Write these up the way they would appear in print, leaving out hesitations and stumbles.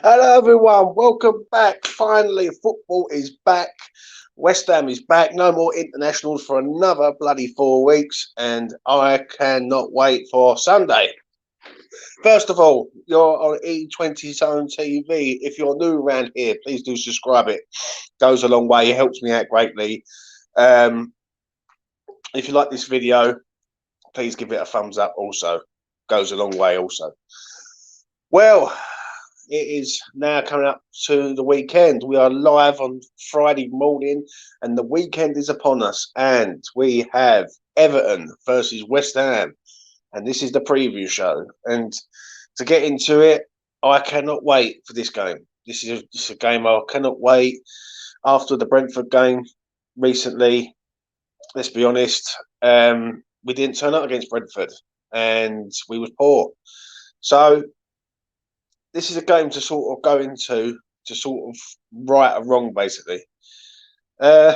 Hello, everyone. Welcome back. Finally, football is back. West Ham is back. No more internationals for another bloody 4 weeks, and I cannot wait for Sunday. First of all, you're on E20 Zone TV. If you're new around here, please do subscribe. It goes a long way. It helps me out greatly. Um, if you like this video, please give it a thumbs up. Also, goes a long way. Also, well. It is now coming up to the weekend. We are live on Friday morning, and the weekend is upon us. And we have Everton versus West Ham, and this is the preview show. And to get into it, I cannot wait for this game. This is a game I cannot wait. After the Brentford game recently, let's be honest, we didn't turn up against Brentford, and we was poor. So this is a game to sort of go into to sort of right or wrong, basically. Uh,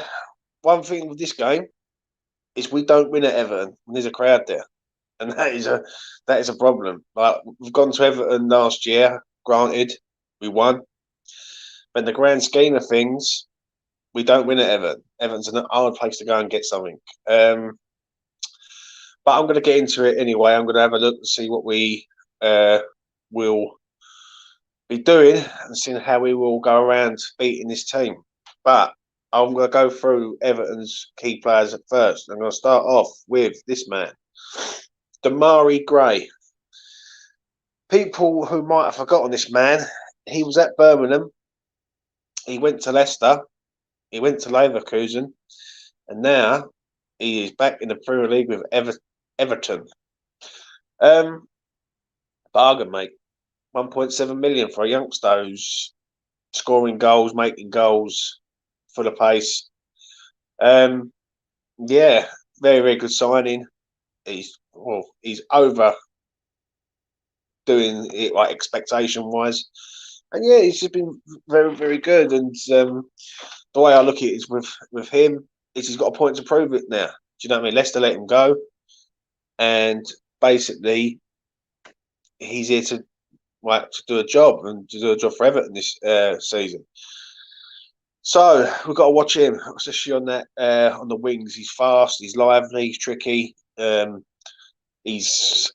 One thing with this game is we don't win at Everton when there's a crowd there, and that is a problem. Like, we've gone to Everton last year, granted, we won, but in the grand scheme of things, we don't win at Everton. Everton's an hard place to go and get something. But I'm going to get into it anyway. I'm going to have a look and see what we will be doing and seeing how we will go around beating this team. But I'm going to go through Everton's key players at first. I'm going to start off with this man, Demari Gray. People who might have forgotten this man, he was at Birmingham, he went to Leicester, he went to Leverkusen, and now he is back in the Premier League with Everton. Bargain, mate. 1.7 million for a youngster who's scoring goals, making goals, full of pace. Yeah, very, very good signing. He's over doing it like expectation wise, and yeah, he's just been very, very good. And the way I look at it is with him is he's got a point to prove it now. Do you know what I mean? Leicester let him go, and basically he's here to do a job and to do a job for Everton this season. So we've got to watch him, especially on the wings. He's fast, he's lively, he's tricky. He's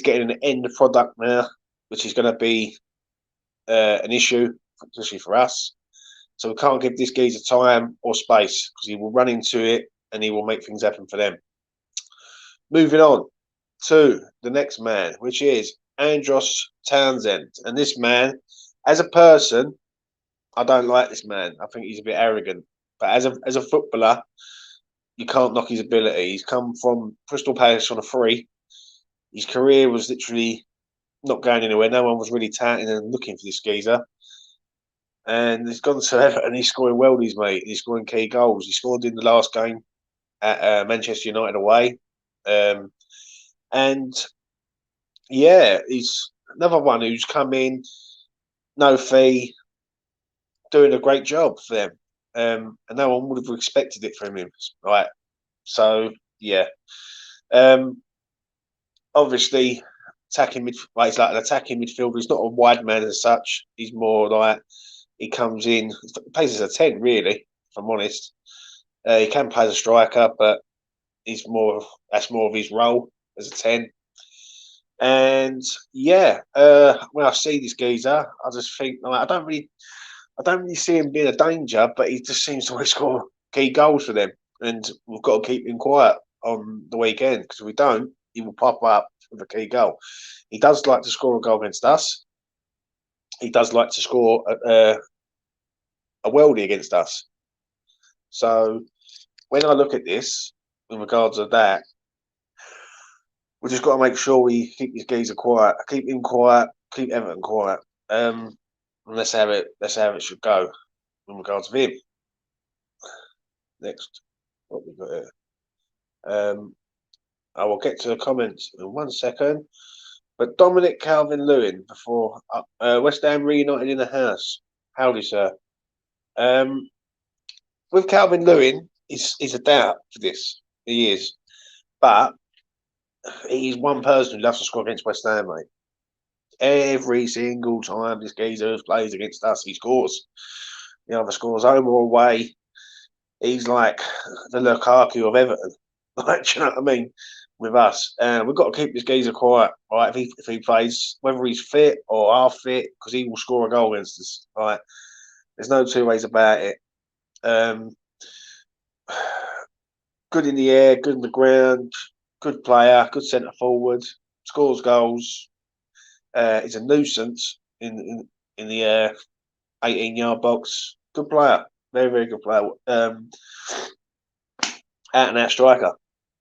getting an end product now, which is going to be an issue, especially for us. So we can't give this geezer time or space because he will run into it and he will make things happen for them. Moving on to the next man, which is Andros Townsend. And this man, as a person, I don't like this man. I think he's a bit arrogant. But as a footballer, you can't knock his ability. He's come from Crystal Palace on a free. His career was literally not going anywhere. No one was really touting and looking for this geezer. And he's gone to Everton. He's scoring worldies, mate. He's scoring key goals. He scored in the last game at Manchester United away. And yeah, he's another one who's come in, no fee, doing a great job for them. And no one would have expected it from him. Right. So yeah. Obviously attacking he's like an attacking midfielder. He's not a wide man as such. He's more like he comes in, plays as a 10, really, if I'm honest. He can play as a striker, but that's more of his role as a 10. And yeah, when I see this geezer, I just think I don't really see him being a danger, but he just seems to always score key goals for them. And we've got to keep him quiet on the weekend because if we don't, he will pop up with a key goal. He does like to score a goal against us. He does like to score a worldie against us. So when I look at this, in regards to that, we just got to make sure we keep these geezer quiet, keep him quiet, keep Everton quiet. And let's have it should go in regards to him. Next, what we got here. I will get to the comments in 1 second. But Dominic Calvin-Lewin before West Ham reunited in the house. Howdy, sir. With Calvin-Lewin, he's a doubt for this. He is. But he's one person who loves to score against West Ham, mate. Every single time this geezer plays against us, he scores. The other scores home or away. He's like the Lukaku of Everton. Like, do you know what I mean? With us, we've got to keep this geezer quiet, right? If he plays, whether he's fit or half fit, because he will score a goal against us. Right? There's no two ways about it. Good in the air, good in the ground, good player, good centre forward, scores goals. He's a nuisance in the 18-yard box. Good player, very very good player. Out and out striker.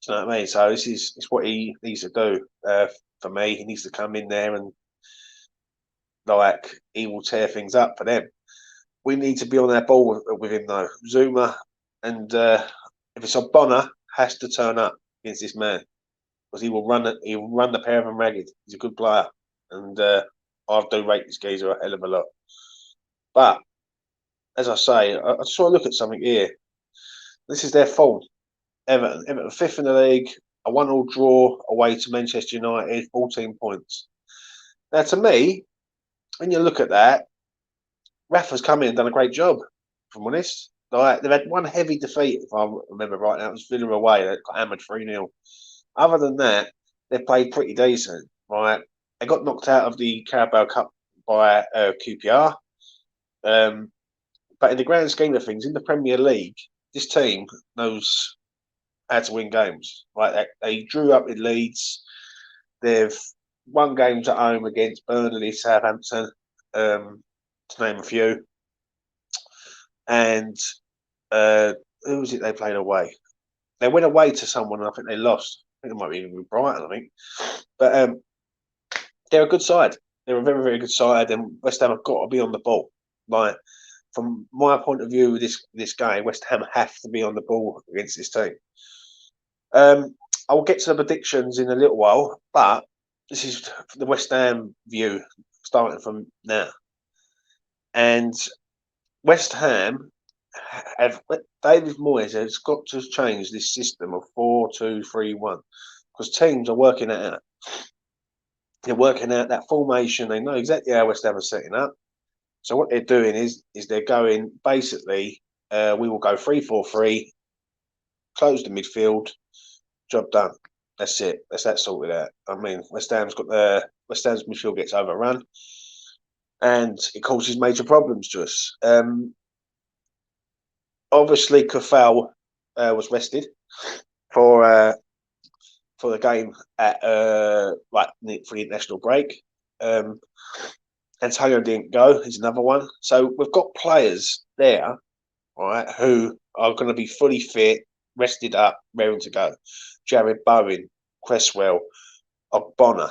Do you know what I mean? So this is what he needs to do. For me, he needs to come in there and like he will tear things up for them. We need to be on our ball with him though. Zuma and if it's Bonner, has to turn up against this man because he will run it. He will run the pair of them ragged. He's a good player, and I do rate this geezer a hell of a lot. But as I say, I just want to look at something here. This is their fault. Everton fifth in the league, a 1-1 draw away to Manchester United, 14 points. Now, to me, when you look at that, Rafa's come in and done a great job. If I'm honest, like they've had one heavy defeat, if I remember right. Now it was Villa away. They got hammered 3-0. Other than that, they played pretty decent. Right, they got knocked out of the Carabao Cup by QPR. But in the grand scheme of things, in the Premier League, this team knows how to win games. Right, they drew up in Leeds. They've won games at home against Burnley, Southampton, to name a few. And who was it they played away? They went away to someone, and I think they lost. I think it might be even Brighton, I think. But they're a good side. They're a very, very good side, and West Ham have got to be on the ball. Like, from my point of view, this game, West Ham have to be on the ball against this team. I will get to the predictions in a little while, but this is the West Ham view starting from now. And West Ham David Moyes has got to change this system of 4-2-3-1 because teams are working it out. They're working out that formation. They know exactly how West Ham are setting up. So what they're doing is they're going basically. We will go 3-4-3, close the midfield, job done. That's it. That's that sorted out. I mean, West Ham's midfield gets overrun, and it causes major problems to us. Obviously, Kofal was rested for the game at for the international break. Antonio didn't go. He's another one. So we've got players there, right, who are going to be fully fit, rested up, ready to go. Jared Bowen, Cresswell, Ogbonna,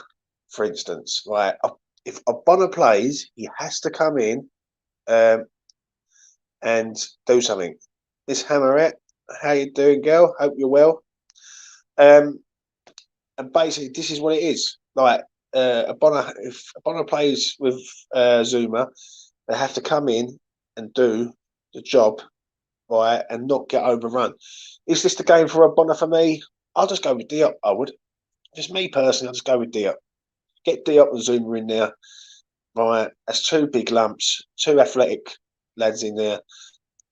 for instance. Like, if Ogbonna plays, he has to come in and do something. Miss Hammerette, how you doing, girl? Hope you're well. And basically, this is what it is. Like, if Ogbonna plays with Zuma, they have to come in and do the job, right, and not get overrun. Is this the game for Ogbonna for me? I'll just go with Diop, I would. Just me personally, I'll just go with Diop. Get Diop and Zuma in there. Right, that's two big lumps, two athletic lads in there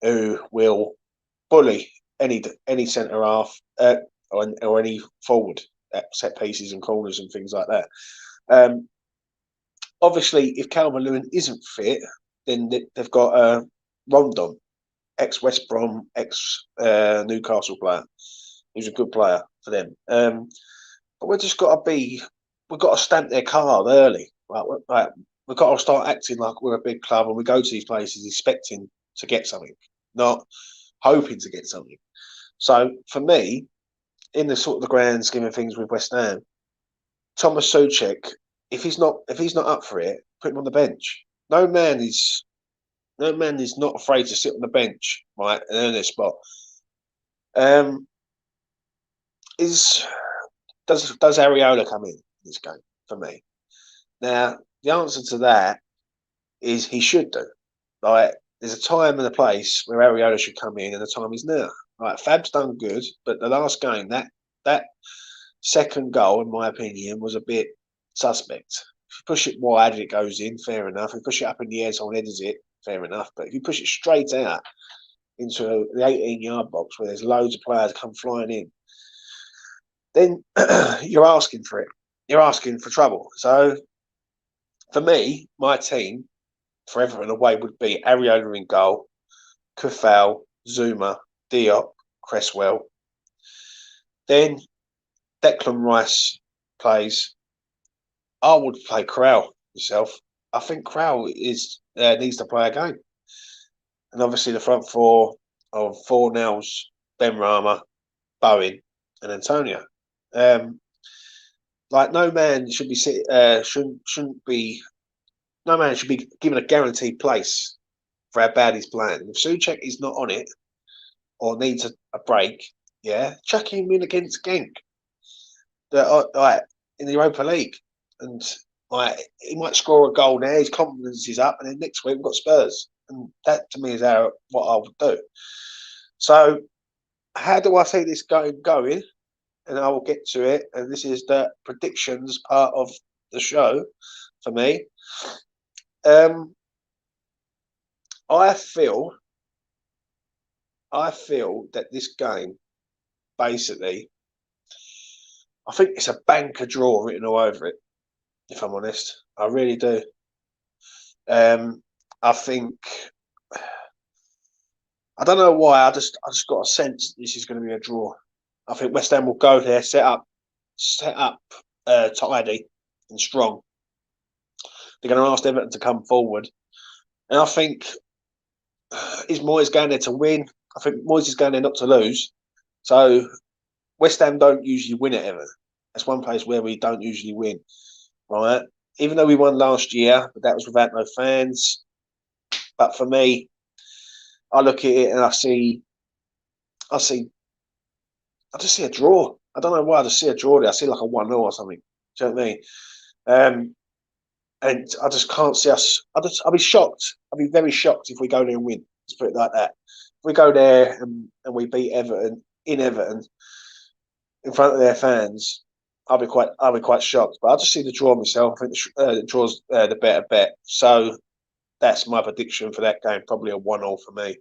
who will bully any centre half or any forward at set pieces and corners and things like that. Obviously, if Calvert Lewin isn't fit, then they've got Rondon, ex-West Brom, ex-Newcastle player, who's a good player for them. But we've got to stamp their card early. Right, we've got to start acting like we're a big club and we go to these places expecting to get something, not hoping to get something. So for me, in the sort of the grand scheme of things with West Ham, Thomas Souček, if he's not up for it, put him on the bench. No man is not afraid to sit on the bench, right, and earn their spot. Does Areola come in this game for me? Now the answer to that is he should do. Like, there's a time and a place where Areola should come in, and the time is now. Right, Fab's done good, but the last game, that second goal, in my opinion, was a bit suspect. If you push it wide and it goes in, fair enough. If you push it up in the air, someone headers it, fair enough. But if you push it straight out into the 18-yard box where there's loads of players come flying in, then you're asking for it. You're asking for trouble. So for me, my team for Everton away would be Ariola in goal, Kufal, Zuma, Diop, Cresswell. Then Declan Rice plays. I would play Crowell myself. I think Crowell needs to play a game. And obviously the front four of Fornells, Ben Rama, Bowen, and Antonio. Like no man should be shouldn't be no man should be given a guaranteed place for how bad he's playing. If Souček is not on it or needs a break, yeah, chuck him in against Genk, like in the Europa League, and like he might score a goal there. His confidence is up, and then next week we've got Spurs, and that to me is what I would do. So, how do I see this going? And I will get to it. And this is the predictions part of the show for me. I feel that this game, basically, I think it's a banker draw written all over it. If I'm honest, I really do. I think I don't know why. I just got a sense this is going to be a draw. I think West Ham will go there, set up tidy and strong. They're going to ask Everton to come forward, and I think is Moyes going there to win. I think Moyes is going there not to lose. So West Ham don't usually win at Everton. That's one place where we don't usually win, right? Even though we won last year, but that was without no fans. But for me, I look at it and I just see a draw. I don't know why I just see a draw there. I see like a 1-0 or something. Do you know what I mean? And I just can't see us. I'll be shocked. I'll be very shocked if we go there and win. Let's put it like that. If we go there and we beat Everton in Everton in front of their fans, I'll be quite shocked. But I just see the draw myself. I think the draw's the better bet. So that's my prediction for that game. Probably a 1-0 for me.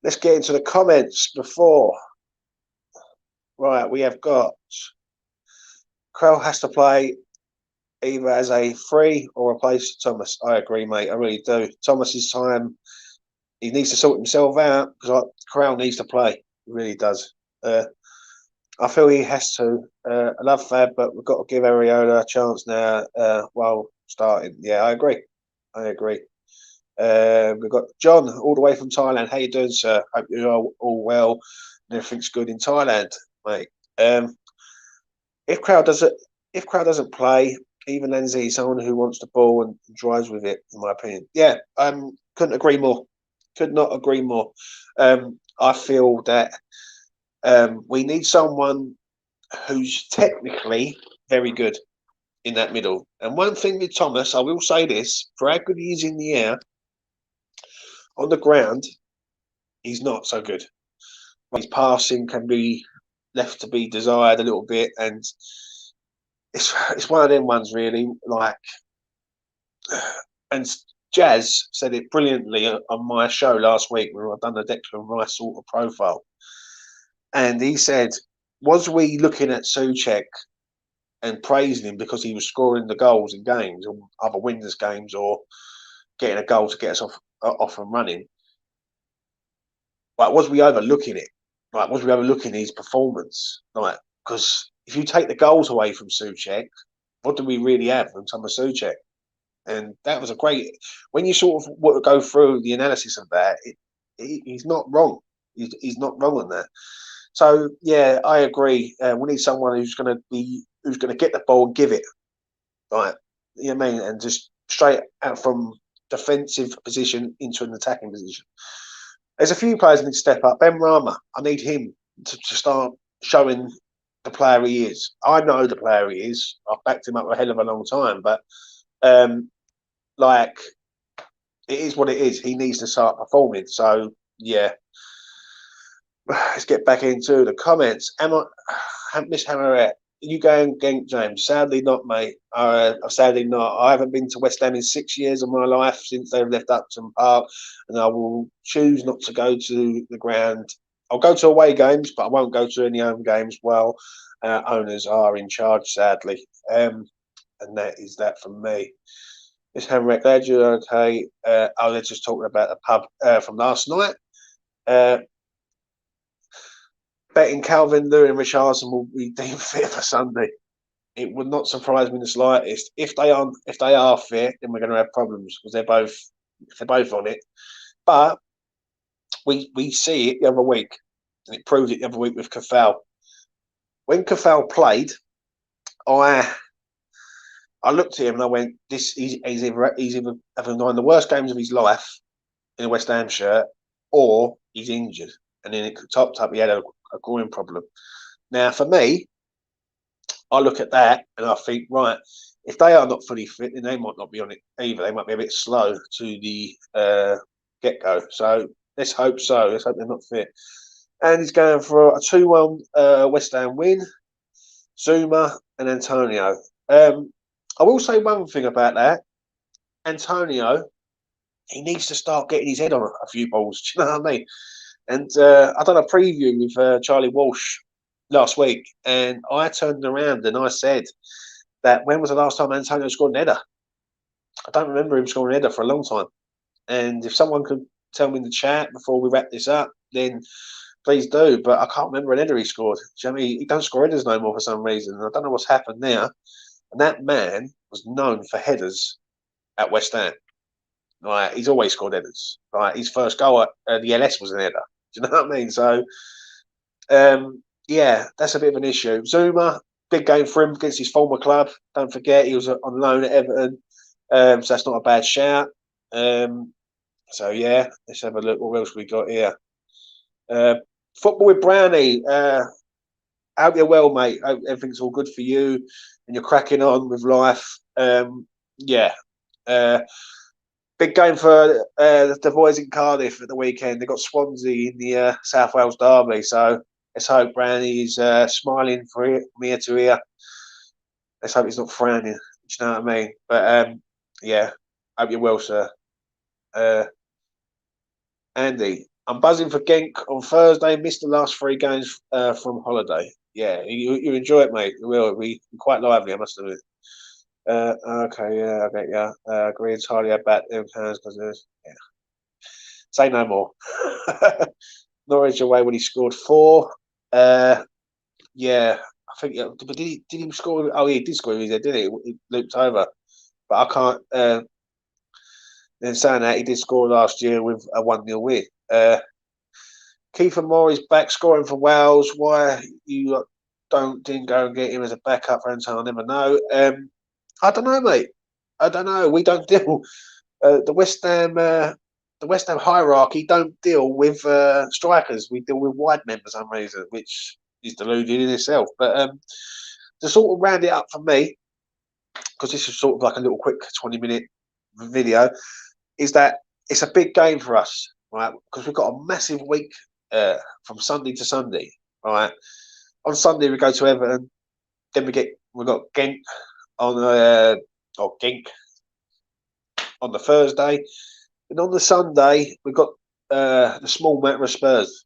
Let's get into the comments before. Right, we have got Krell has to play either as a free or replace Thomas. I agree, mate. I really do. Thomas's time, he needs to sort himself out because Krell needs to play. He really does. I feel he has to. I love Fab, but we've got to give Ariola a chance now while starting. Yeah, I agree. We've got John all the way from Thailand. How you doing, sir? Hope you're all well and everything's good in Thailand, mate. If Crowd doesn't play, even Lenzi is someone who wants the ball and drives with it, in my opinion. Yeah, couldn't agree more. Could not agree more. I feel that we need someone who's technically very good in that middle. And one thing with Thomas, I will say this, for how good he is in the air, on the ground, he's not so good. His passing can be left to be desired a little bit, and it's one of them ones really. Like, and Jazz said it brilliantly on my show last week when I done the Declan Rice sort of profile, and he said, "Was we looking at Souček and praising him because he was scoring the goals in games or other winners' games or getting a goal to get us off and running? Like, was we overlooking it? Like, was we overlooking his performance? Like, because if you take the goals away from Souček, what do we really have from Thomas Souček?" And that was a great. When you sort of want to go through the analysis of that, he's not wrong. He's not wrong on that. So yeah, I agree. We need someone who's going to get the ball and give it, right? You know what I mean, and just straight out from defensive position into an attacking position. There's a few players that need to step up. Ben Rama, I need him to start showing the player he is. I know the player he is. I've backed him up a hell of a long time, but like, it is what it is. He needs to start performing. So yeah, let's get back into the comments. Miss Hammerette, you going Genk, James? Sadly not, mate. Sadly not. I haven't been to West Ham in 6 years of my life since they've left Upton Park, and I will choose not to go to the ground. I'll go to away games, but I won't go to any home games while owners are in charge, sadly. And that is that from me. Miss Hamrick, glad you're okay. Let's just talk about the pub from last night. Betting Calvin Lewin and Richardson will be deemed fit for Sunday. It would not surprise me in the slightest. If they are fit, then we're going to have problems because they're both on it. But we see it the other week, and it proved it the other week with Cafal. When Cafal played, I looked at him and I went, he's either having one of the worst games of his life in a West Ham shirt, or he's injured. And then it topped up, he had a groin problem. Now, for me, I look at that and I think, right, if they are not fully fit, then they might not be on it either. They might be a bit slow to the get-go. So let's hope so. Let's hope they're not fit. And he's going for a 2-1 West Ham win. Zuma and Antonio. I will say one thing about that. Antonio, he needs to start getting his head on a few balls. Do you know what I mean? And I done a preview with Charlie Walsh last week, and I turned around and I said that when was the last time Antonio scored an header? I don't remember him scoring an header for a long time. And if someone could tell me in the chat before we wrap this up, then please do. But I can't remember an header he scored. Do you know what I mean? He don't score headers no more for some reason. I don't know what's happened there. And that man was known for headers at West Ham. Right, he's always scored headers. Right, his first goal at the LS was an header. Do you know what I mean? So, yeah, that's a bit of an issue. Zuma, big game for him against his former club. Don't forget, he was on loan at Everton. So that's not a bad shout. So, yeah, let's have a look. What else we got here? Football with Brownie. Hope you're well, mate. Hope everything's all good for you and you're cracking on with life. Yeah. Big game for the boys in Cardiff at the weekend. They got Swansea in the South Wales derby. So let's hope Brownie's smiling from ear to ear. Let's hope he's not frowning. Do you know what I mean? But yeah, hope you're well, sir. Andy, I'm buzzing for Genk on Thursday. Missed the last 3 games from holiday. Yeah, you enjoy it, mate. It will be quite lively, I must admit. Okay, yeah, I get you. Agree entirely about them fans because yeah. Say no more. Norwich away when he scored 4. Yeah, I think. But did he score? Oh, he did score with his head, didn't he? He looped over. But I can't. Then saying that, he did score last year with a 1-0 win. Kiefer Moore's back scoring for Wales. Why you didn't go and get him as a backup for Anton? I never know. I don't know, mate. I don't know. We don't deal the West Ham hierarchy don't deal with strikers. We deal with wide men for some reason, which is deluded in itself. But to sort of round it up for me, because this is sort of like a little quick 20-minute video, is that it's a big game for us, right? Because we've got a massive week from Sunday to Sunday, right? On Sunday we go to Everton, then we've got Genk on Genk on the Thursday, and on the Sunday we've got the small matter of Spurs.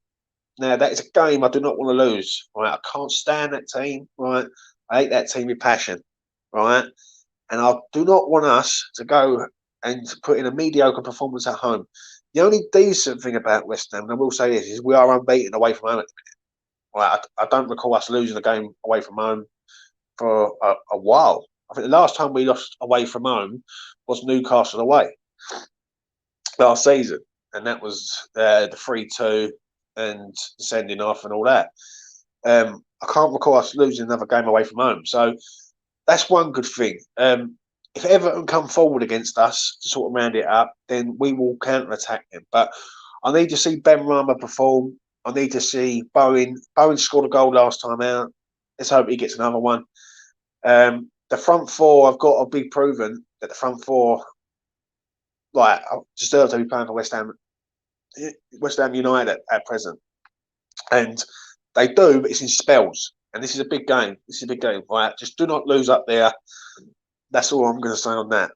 Now that is a game I do not want to lose. Right, I can't stand that team. Right, I hate that team with passion. Right, and I do not want us to go and put in a mediocre performance at home. The only decent thing about West Ham, and I will say this, is we are unbeaten away from home at the minute. Right, I don't recall us losing a game away from home for a while. I think the last time we lost away from home was Newcastle away last season, and that was the 3-2 and sending off and all that. I can't recall us losing another game away from home, so that's one good thing. If Everton come forward against us to sort of round it up, then we will counter-attack them. But I need to see Ben Rama perform. I need to see Bowen. Bowen scored a goal last time out. Let's hope he gets another one. The front four, I've got to be proven that the front four, like, deserve to be playing for West Ham United at present. And they do, but it's in spells. And this is a big game. This is a big game, right? Just do not lose up there. That's all I'm going to say on that.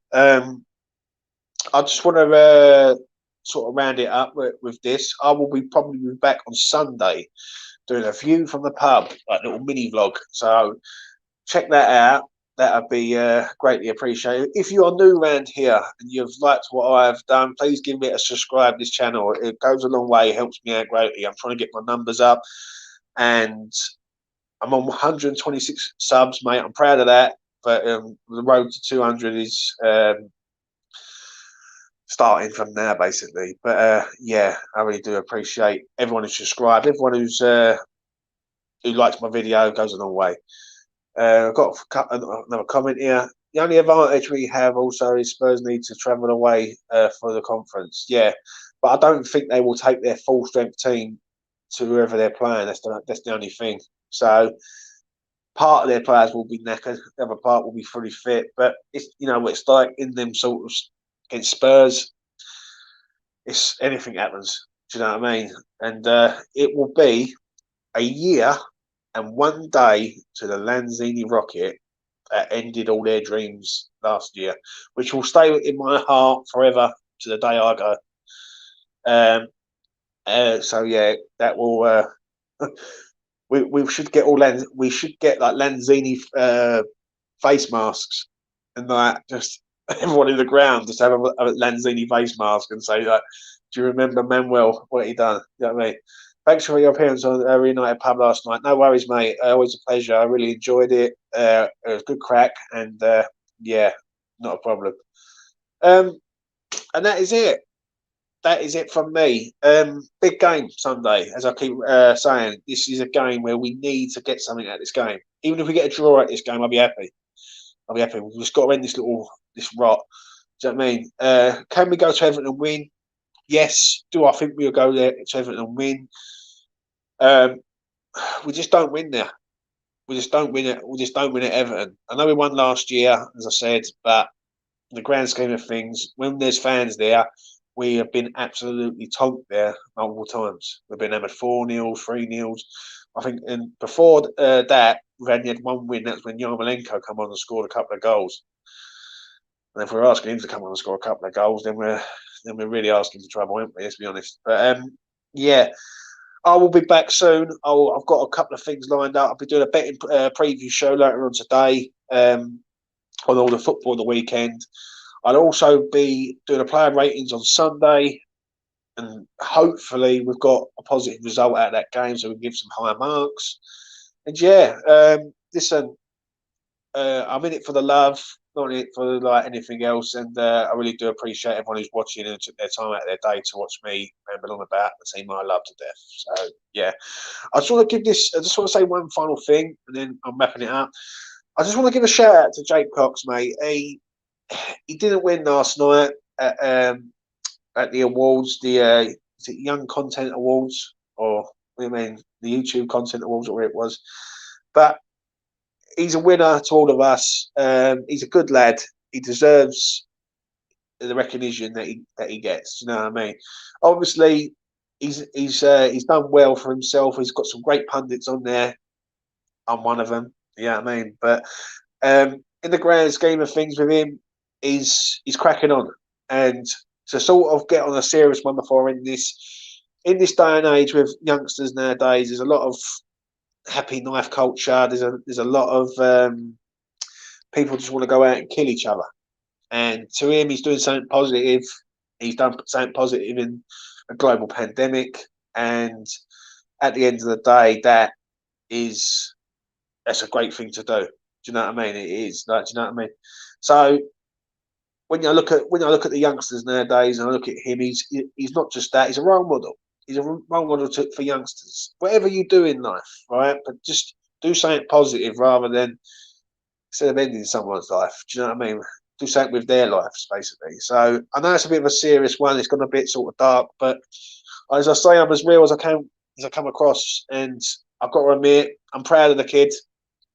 I just want to sort of round it up with this. I will probably be back on Sunday doing a view from the pub, like a little mini vlog. So check that out. That would be greatly appreciated. If you are new around here and you've liked what I've done, please give me a subscribe to this channel. It goes a long way, helps me out greatly. I'm trying to get my numbers up, and I'm on 126 subs, mate. I'm proud of that. But the road to 200 is starting from now, basically. But yeah, I really do appreciate everyone who's subscribed, everyone who's who likes my video. Goes a long way. I've got another comment here. The only advantage we have also is Spurs need to travel away for the conference. Yeah, but I don't think they will take their full strength team to whoever they're playing. That's the only thing. So part of their players will be knackered, the other part will be fully fit. But it's it's like in them sort of against Spurs. It's anything happens. Do you know what I mean? And it will be a year and 1 day to the Lanzini rocket that ended all their dreams last year, which will stay in my heart forever to the day I go. So yeah, that will. We should get we should get like Lanzini face masks, and like just everyone in the ground just have a Lanzini face mask and say like, "Do you remember Manuel? What he done?" You know what I mean? Thanks for your appearance on Reunited Pub last night. No worries, mate. Always a pleasure. I really enjoyed it. It was good crack, and yeah, not a problem. And that is it. That is it from me. Big game Sunday, as I keep saying. This is a game where we need to get something out of this game. Even if we get a draw at this game, I'll be happy. I'll be happy. We've just got to end this rot. Do you know what I mean? Can we go to Everton and win? Yes. Do I think we'll go there to Everton and win? We just don't win there. We just don't win it. We just don't win at Everton. I know we won last year, as I said, but in the grand scheme of things, when there's fans there, we have been absolutely tonked there multiple times. We've been hammered 4-0, 3-0. I think, and before that, we've only had one win. That's when Yarmolenko come on and scored a couple of goals. And if we're asking him to come on and score a couple of goals, then we're really asking for trouble, aren't we? Let's be honest. But yeah, I will be back soon. I've got a couple of things lined up. I'll be doing a betting preview show later on today on all the football of the weekend. I'll also be doing a player ratings on Sunday, and hopefully we've got a positive result out of that game, so we can give some higher marks. And yeah, listen, I'm in it for the love, not in it for like anything else. And I really do appreciate everyone who's watching and took their time out of their day to watch me ramble on about the team I love to death. So yeah, I just want to say one final thing, and then I'm wrapping it up. I just want to give a shout out to Jake Cox, mate. He didn't win last night at the awards, the is it Young Content Awards, or what do you mean, the YouTube Content Awards, or where it was. But he's a winner to all of us. He's a good lad. He deserves the recognition that he gets. You know what I mean? Obviously, he's done well for himself. He's got some great pundits on there. I'm one of them. You know what I mean? But in the grand scheme of things with him, he's cracking on. And to sort of get on a serious one before in this day and age with youngsters nowadays, there's a lot of happy knife culture. There's a lot of people just want to go out and kill each other. And to him, he's doing something positive. He's done something positive in a global pandemic. And at the end of the day, that's a great thing to do. Do you know what I mean? It is. Like, do you know what I mean? So when I look at the youngsters nowadays, and I look at him, he's not just that. He's a role model. He's a role model for youngsters. Whatever you do in life, right? But just do something positive rather than instead of ending someone's life. Do you know what I mean? Do something with their lives, basically. So I know it's a bit of a serious one. It's gone a bit sort of dark, but as I say, I'm as real as I come across, and I've got to admit, I'm proud of the kid.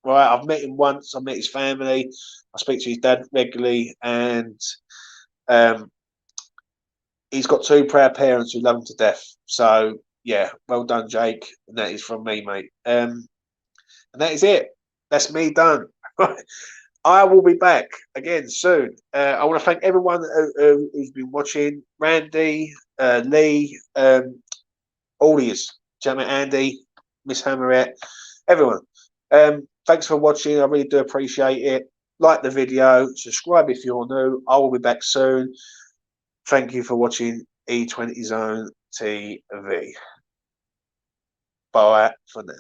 Right, I've met him once. I met his family. I speak to his dad regularly, and he's got 2 proud parents who love him to death. So yeah, well done, Jake. And that is from me, mate. And that is it. That's me done. I will be back again soon. I want to thank everyone who's been watching. Randy, Lee, all of you. Gentleman Andy, Miss Hammerette, everyone. Thanks for watching. I really do appreciate it. Like the video, subscribe if you're new. I will be back soon. Thank you for watching E20 Zone TV. Bye for now.